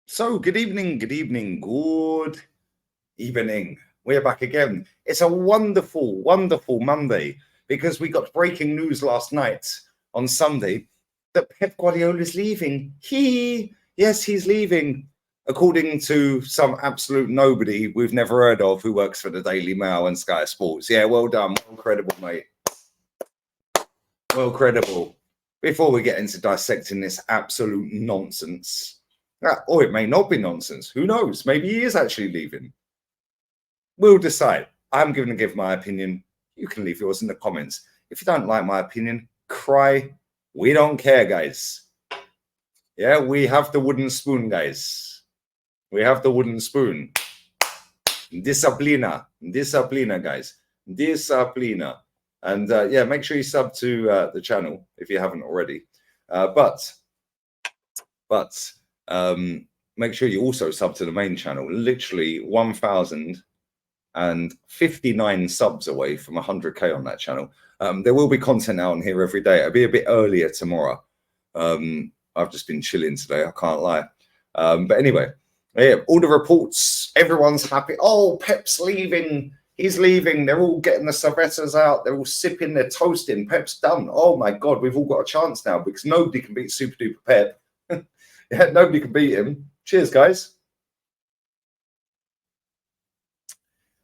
So, good evening, good evening. We're back again. It's a wonderful, wonderful Monday because we got breaking news last night on Sunday that Pep Guardiola is leaving. Yes, he's leaving, according to some absolute nobody we've never heard of who works for the Daily Mail and Sky Sports. Yeah, well done. Well credible, mate. Well credible. Before we get into dissecting this absolute nonsense, or it may not be nonsense. Who knows? Maybe he is actually leaving. We'll decide. I'm going to give my opinion. You can leave yours in the comments. If you don't like my opinion, cry. We don't care, guys. Yeah, we have the wooden spoon, guys. We have the wooden spoon. Disciplina, guys. Disciplina. And yeah, make sure you sub to the channel if you haven't already. But make sure you also sub to the main channel. Literally 1,059 subs away from 100k on that channel. There will be content out on here every day. It'll be a bit earlier tomorrow. I've just been chilling today, I can't lie. But anyway, yeah, all the reports, everyone's happy. Oh, Pep's leaving. He's leaving. They're all getting the cervezas out. They're all sipping, they're toasting. Pep's done. Oh my God, we've all got a chance now because nobody can beat Super Duper Pep. Yeah, nobody can beat him. Cheers, guys.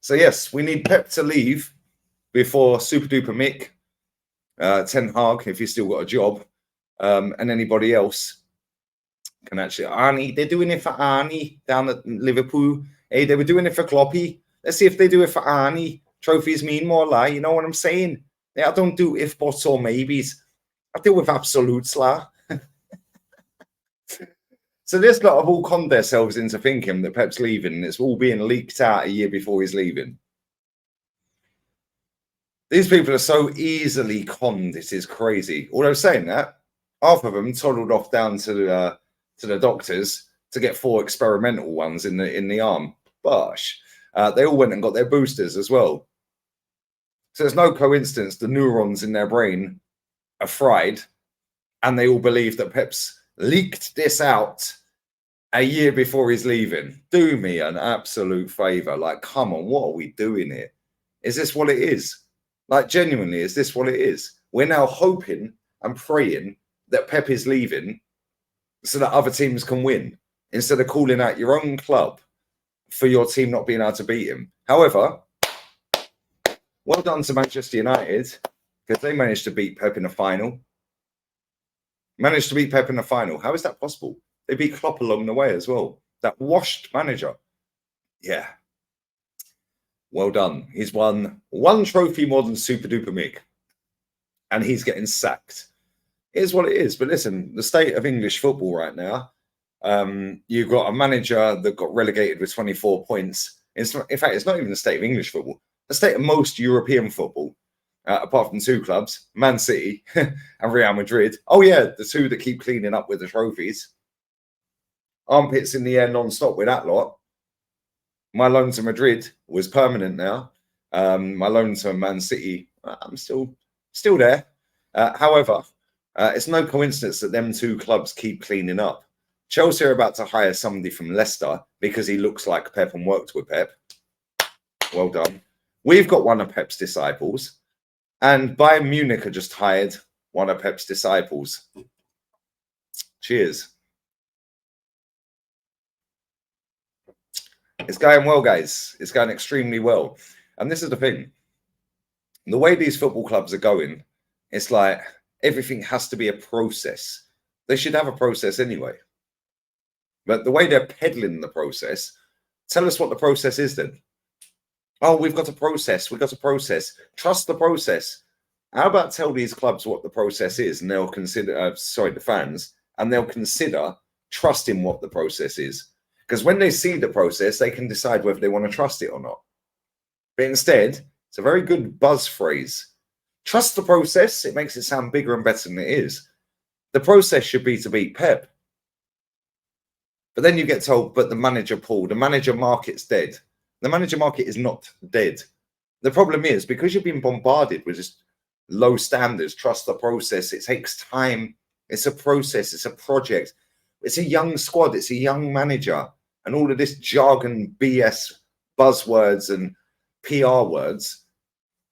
So yes, we need Pep to leave before Super Duper Mick, Ten Hag, if he's still got a job, and anybody else can actually. Arnie, they're doing it for Arnie down at Liverpool. Hey, they were doing it for Kloppy. Let's see if they do it for Arnie. Trophies mean more, lie. You know what I'm saying? Yeah, I don't do if, buts, or maybes. I deal with absolutes, la. So this lot have all conned themselves into thinking that Pep's leaving, and it's all being leaked out a year before he's leaving. These people are so easily conned, it is crazy. Although saying that, half of them toddled off down to the doctors to get 4 experimental ones in the arm. Bosh. They all went and got their boosters as well. So it's no coincidence the neurons in their brain are fried, and they all believe that Pep's leaked this out a year before he's leaving. Do me an absolute favor. Like, come on, what are we doing here? Is this what it is? Like, genuinely, is this what it is? We're now hoping and praying that Pep is leaving so that other teams can win, instead of calling out your own club for your team not being able to beat him. However, well done to Manchester United, because they managed to beat Pep in the final. How is that possible? They beat Klopp along the way as well. That washed manager. Yeah. Well done. He's won 1 trophy more than Super Duper Mick. And he's getting sacked. It is what it is. But listen, the state of English football right now, you've got a manager that got relegated with 24 points. In fact, it's not even the state of English football. The state of most European football, apart from 2 clubs, Man City and Real Madrid. Oh, yeah, the 2 that keep cleaning up with the trophies. Armpits in the air non-stop with that lot. My loan to Madrid was permanent now. My loan to Man City, I'm still there. However, it's no coincidence that them 2 clubs keep cleaning up. Chelsea are about to hire somebody from Leicester because he looks like Pep and worked with Pep. Well done. We've got one of Pep's disciples, and Bayern Munich have just hired one of Pep's disciples. Cheers. It's going well, guys. It's going extremely well. And this is the thing. The way these football clubs are going, it's like everything has to be a process. They should have a process anyway. But the way they're peddling the process, tell us what the process is then. Oh, we've got a process. We've got a process. Trust the process. How about tell these clubs what the process is, and they'll consider, the fans, and they'll consider trusting what the process is. Because when they see the process, they can decide whether they want to trust it or not. But instead, it's a very good buzz phrase. Trust the process. It makes it sound bigger and better than it is. The process should be to beat Pep. But then you get told, but the manager, Paul, the manager market's dead. The manager market is not dead. The problem is, because you've been bombarded with just low standards, trust the process. It takes time. It's a process. It's a project. It's a young squad. It's a young manager. And all of this jargon, BS, buzzwords and PR words.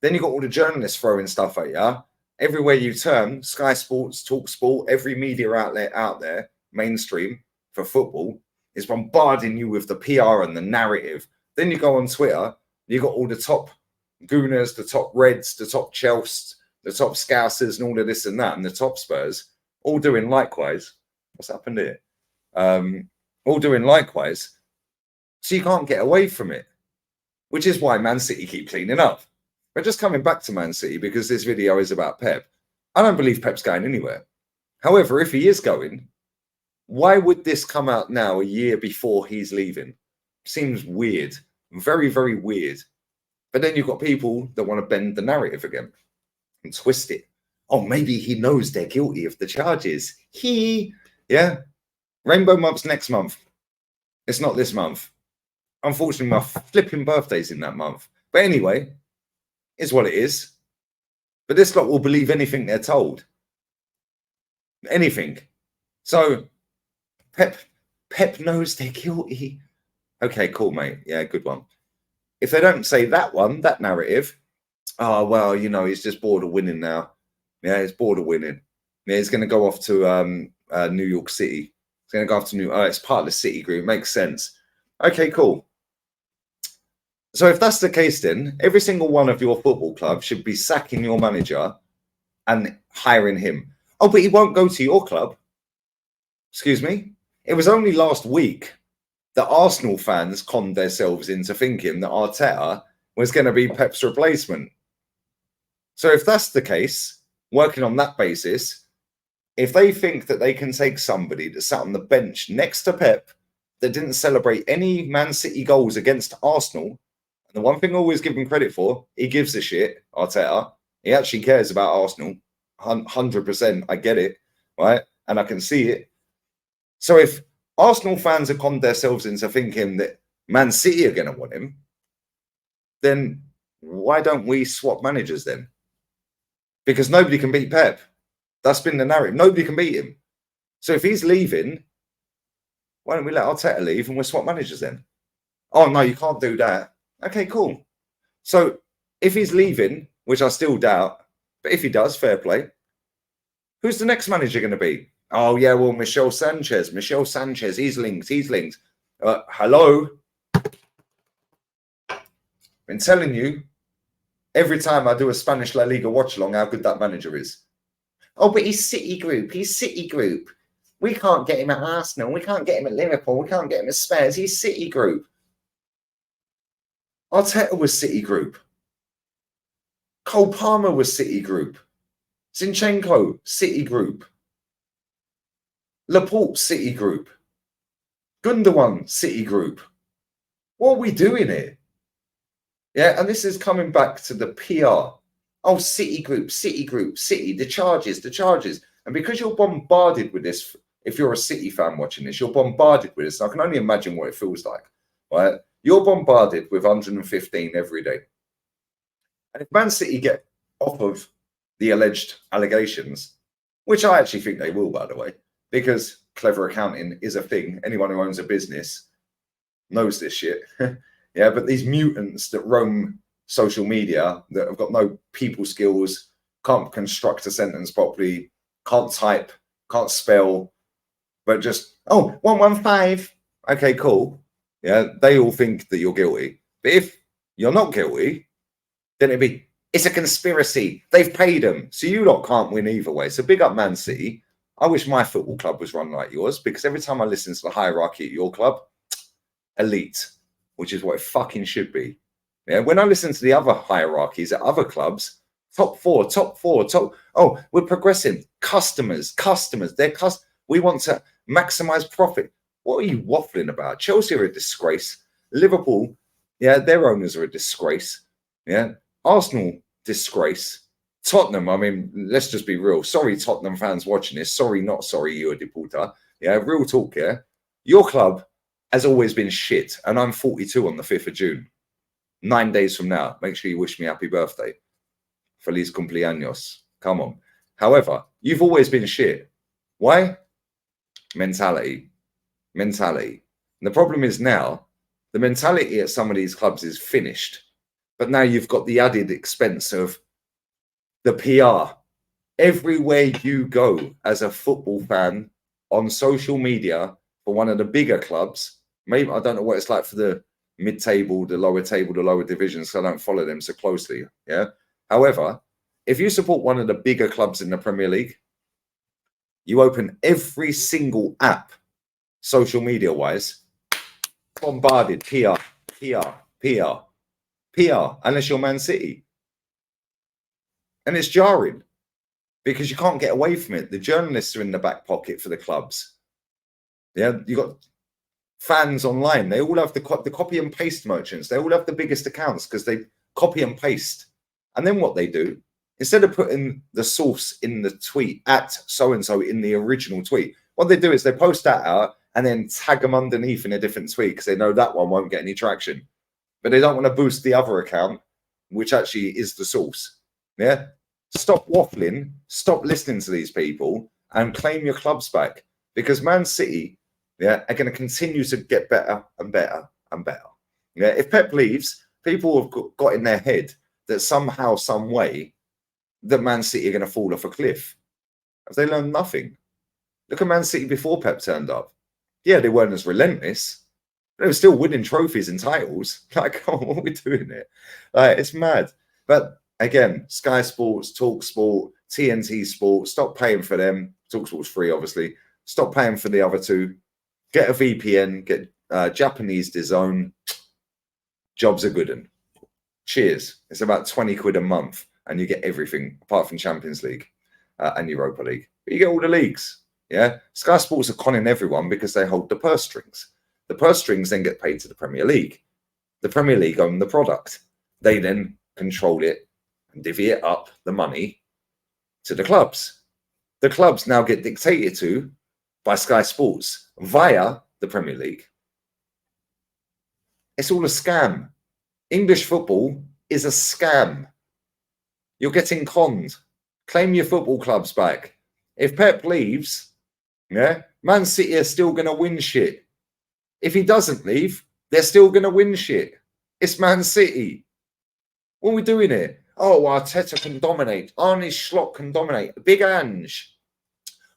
Then you've got all the journalists throwing stuff at you. Everywhere you turn, Sky Sports, Talk Sport, every media outlet out there, mainstream for football, is bombarding you with the PR and the narrative. Then you go on Twitter, you've got all the top Gooners, the top Reds, the top Chelsea, the top Scousers, and all of this and that, and the top Spurs, all doing likewise. What's happened here? All doing likewise. So you can't get away from it, which is why Man City keep cleaning up. But just coming back to Man City, because this video is about Pep, I don't believe Pep's going anywhere. However, if he is going, why would this come out now a year before he's leaving? Seems weird. Very, very weird. But then you've got people that want to bend the narrative again and twist it. Oh, maybe he knows they're guilty of the charges. Yeah. Rainbow Month's next month. It's not this month. Unfortunately, my flipping birthday's in that month. But anyway, is what it is. But this lot will believe anything they're told. Anything. So, Pep knows they're guilty. Okay, cool, mate. Yeah, good one. If they don't say that one, that narrative, oh, well, you know, he's just bored of winning now. Yeah, he's bored of winning. Yeah, he's going to go off to New York City. He's going to go off to it's part of the City group. Makes sense. Okay, cool. So if that's the case, then every single one of your football clubs should be sacking your manager and hiring him. Oh, but he won't go to your club. Excuse me? It was only last week that Arsenal fans conned themselves into thinking that Arteta was going to be Pep's replacement. So if that's the case, working on that basis, if they think that they can take somebody that sat on the bench next to Pep that didn't celebrate any Man City goals against Arsenal, and the one thing I always give him credit for, he gives a shit, Arteta. He actually cares about Arsenal. 100%. I get it, right? And I can see it. So if Arsenal fans have conned themselves into thinking that Man City are going to want him, then why don't we swap managers then? Because nobody can beat Pep. That's been the narrative. Nobody can beat him. So if he's leaving, why don't we let Arteta leave and we'll swap managers then? Oh, no, you can't do that. Okay, cool. So if he's leaving, which I still doubt, but if he does, fair play. Who's the next manager going to be? Oh, yeah, well, Michel Sanchez, he's linked. Hello? Been telling you every time I do a Spanish La Liga watch-along how good that manager is. Oh, but he's City Group. We can't get him at Arsenal. We can't get him at Liverpool. We can't get him at Spurs. He's City Group. Arteta was City Group. Cole Palmer was City Group. Zinchenko, City Group. Laporte, City Group. Gundogan, City Group. What are we doing here? Yeah, and this is coming back to the PR. Oh, City Group, the charges. And because you're bombarded with this, if you're a City fan watching this, you're bombarded with this. I can only imagine what it feels like, right? You're bombarded with 115 every day. And if Man City get off of the alleged allegations, which I actually think they will, by the way, because clever accounting is a thing. Anyone who owns a business knows this shit. Yeah, but these mutants that roam social media that have got no people skills, can't construct a sentence properly, can't type, can't spell, but just, 115. Okay, cool. Yeah, they all think that you're guilty. But if you're not guilty, then it'd be, it's a conspiracy. They've paid them. So you lot can't win either way. So big up Man City. I wish my football club was run like yours, because every time I listen to the hierarchy at your club, elite, which is what it fucking should be. Yeah, when I listen to the other hierarchies at other clubs, top four, we're progressing. Customers, we want to maximize profit. What are you waffling about? Chelsea are a disgrace. Liverpool, yeah, their owners are a disgrace. Yeah, Arsenal, disgrace. Tottenham, I mean, let's just be real. Sorry, Tottenham fans watching this. Sorry, not sorry, you de puta. Yeah, real talk here. Your club has always been shit, and I'm 42 on the 5th of June. 9 days from now. Make sure you wish me happy birthday. Feliz cumpleaños. Come on. However, you've always been shit. Why? Mentality. mentality. And the problem is now, the mentality at some of these clubs is finished. But now you've got the added expense of the PR. Everywhere you go as a football fan on social media for one of the bigger clubs, maybe I don't know what it's like for the mid-table, the lower divisions, so I don't follow them so closely. Yeah. However, if you support one of the bigger clubs in the Premier League, you open every single app, social media-wise, bombarded PR, unless you're Man City. And it's jarring because you can't get away from it. The journalists are in the back pocket for the clubs. Yeah, you got fans online. They all have the copy and paste merchants. They all have the biggest accounts because they copy and paste. And then what they do, instead of putting the source in the tweet at so-and-so in the original tweet, what they do is they post that out and then tag them underneath in a different tweet because they know that one won't get any traction. But they don't want to boost the other account, which actually is the source. Yeah. Stop waffling, stop listening to these people and claim your clubs back because Man City, yeah, are going to continue to get better and better and better. Yeah. If Pep leaves, people have got in their head that somehow, some way, that Man City are going to fall off a cliff. Have they learned nothing? Look at Man City before Pep turned up. Yeah, they weren't as relentless. They were still winning trophies and titles. Like, oh, what are we doing here? It's mad. But again, Sky Sports, Talk Sport, TNT Sport, stop paying for them. Talk Sport's free, obviously. Stop paying for the other two. Get a VPN, get Japanese DAZN. Jobs are good. And cheers. It's about 20 quid a month and you get everything apart from Champions League and Europa League. But you get all the leagues. Yeah. Sky Sports are conning everyone because they hold the purse strings. The purse strings then get paid to the Premier League. The Premier League own the product. They then control it and divvy it up, the money, to the clubs. The clubs now get dictated to by Sky Sports via the Premier League. It's all a scam. English football is a scam. You're getting conned. Claim your football clubs back. If Pep leaves, yeah, Man City are still going to win shit. If he doesn't leave, they're still going to win shit. It's Man City. What are we doing here? Oh, Arteta can dominate. Arne Slot can dominate. Big Ange.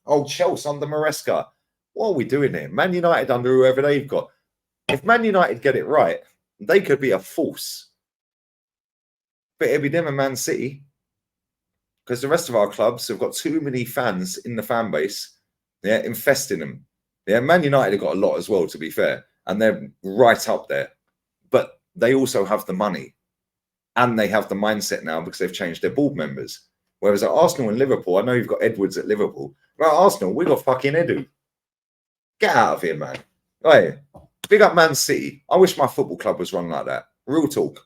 Oh, Chelsea under Maresca. What are we doing here? Man United under whoever they've got. If Man United get it right, they could be a force. But it'll be them and Man City. Because the rest of our clubs have got too many fans in the fan base. Yeah, infesting them. Yeah, Man United have got a lot as well, to be fair. And they're right up there. But they also have the money. And they have the mindset now because they've changed their board members. Whereas at Arsenal and Liverpool, I know you've got Edwards at Liverpool. But at Arsenal, we got fucking Edu. Get out of here, man. Hey, big up Man City. I wish my football club was run like that. Real talk.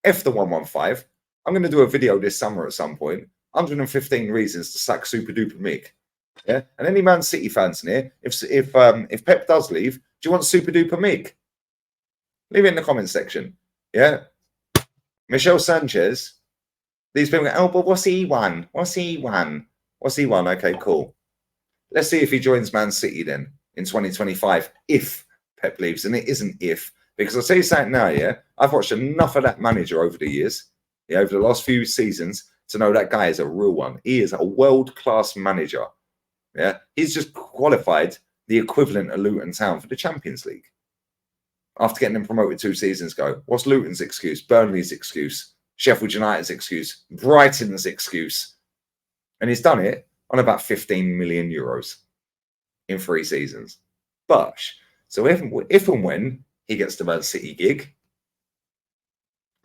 F the 115. I'm going to do a video this summer at some point. 115 reasons to sack Super Duper Mick. Yeah, and any Man City fans in here, if Pep does leave, do you want Super Duper Mick? Leave it in the comment section. Yeah, Michel Sanchez. These people go, oh, but what's he won? What's he won? What's he won? Okay, cool. Let's see if he joins Man City then in 2025 if Pep leaves, and it isn't if, because I'll tell you something now. Yeah, I've watched enough of that manager over the years. Yeah, over the last few seasons to know that guy is a real one. He is a world-class manager. Yeah, he's just qualified the equivalent of Luton Town for the Champions League after getting them promoted 2 seasons ago. What's Luton's excuse? Burnley's excuse? Sheffield United's excuse? Brighton's excuse? And he's done it on about 15 million euros in 3 seasons. Bosh. So if and when he gets the Man City gig,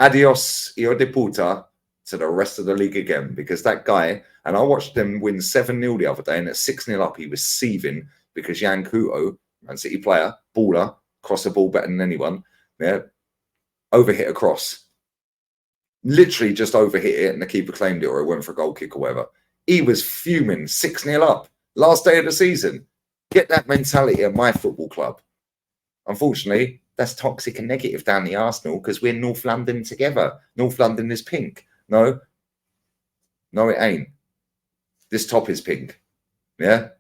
adios, hijo de puta, to the rest of the league again, because that guy, and I watched them win 7-0 the other day, and at 6-0 up, he was seething because Jan Couto, Man City player, baller, cross the ball better than anyone, yeah, overhit a cross. Literally just overhit it, and the keeper claimed it, or it went for a goal kick or whatever. He was fuming, 6-0 up, last day of the season. Get that mentality at my football club. Unfortunately, that's toxic and negative down the Arsenal because we're North London together. North London is pink. No, it ain't. This top is pink. Yeah.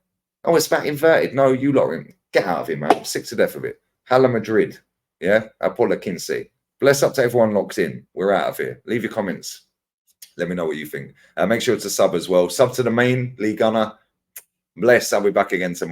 Oh, it's back inverted. No, you lot are in. Get out of here, man. I'm sick to death of it. Hala Madrid. Yeah. Apollo Kinsey. Bless up to everyone locked in. We're out of here. Leave your comments. Let me know what you think. Make sure to sub as well. Sub to the main Lee Gunner. Bless. I'll be back again tomorrow.